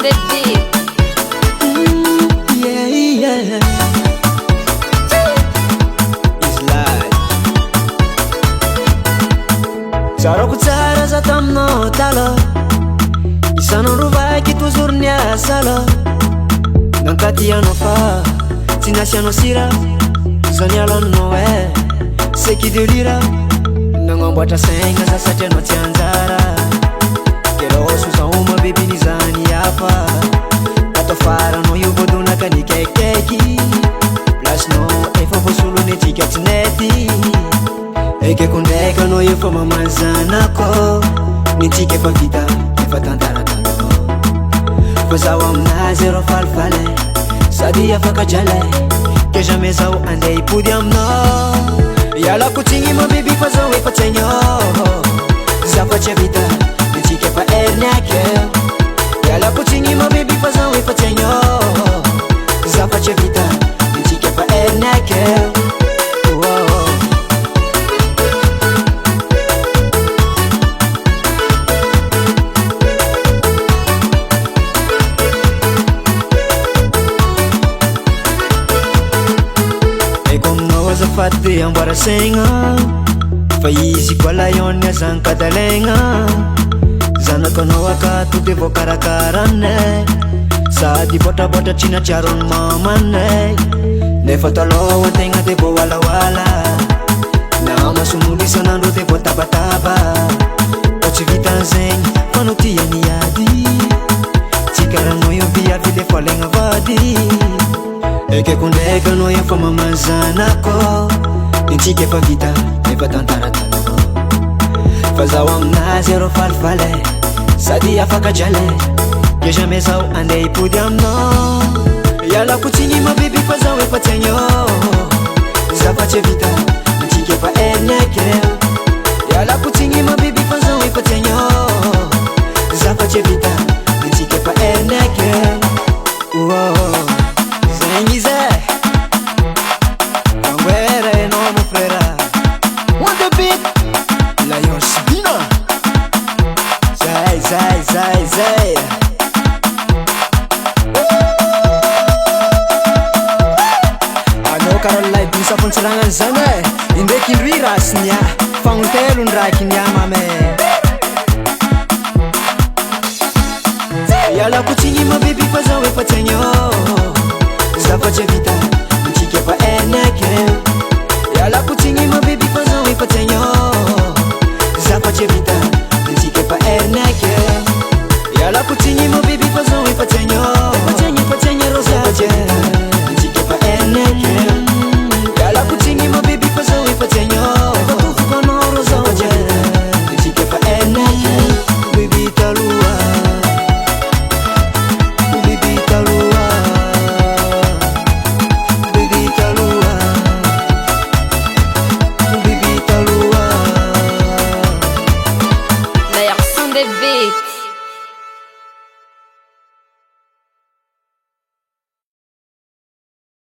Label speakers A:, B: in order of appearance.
A: the deep.
B: Yeah, yeah. It's live. Zaroko tsara za taminao talo, isanao rovaky toujours niasalo. Nankatianao fa tsy nasianao sira, zany alanao c'est qui délira. Nangamboatra saigna za satria anao tsy anjara. Keroso za uma bebiny zany hafa, atao faranao io vodonaka ny kaikaiky. Placenao efa voasolony atsika tsy nety, ekeko ndraiky anao efa mamanzanako. Ny tsika efa vita efa tantaratanao, fa zaho aminazy ero falifaly sady afaka jalay. Que jamais zao andeh hipody aminao. Ialako tsigny ma biby fa zao efa tsy aignao. Zaho tsy vita ny tsika efa erniake. Ialako tsigny ma biby fa zao efa tsy aignao. Zaho tsy vita ny tsika efa erniake. Azafady amboara saigna, fa izy koa layony azany kadalaigna. Zanakanao akato de voakarakarane, sady boatraboatra tsy natsiarony mamanay. Nefa taloha antegna de voawalawala, na masomolo isanandro de voatabataba. Fa tsy vitan'zegny fa no tia niady, tsy karanao io viavy de fa laigna vady. Ekeko ndraiky anao efa mamanzanako, ny tsika efa vita efa tantaratanao. Fa zaho aminazy ero falifaly sady afaka jalay. Que jamais zaho andeh hipody aminao. Ialako tsigny ma biby fa zaho efa tsy aignao. Zaho fa tsy vita ny tsika efa erniake. Ialako tsigny ma biby fa zaho efa tsy aignao. Zaho fa tsy vita ny tsika efa erniake. Zegny izy Anguera e no mon frère. On the beat Lion Sibina. Zay Anao karaha lay bisafontsiragna zany indraiky indroy rasinya, fagnotelo ndraiky niamame. Ialako tsigny ma biby fa zaho efa tsy aignao.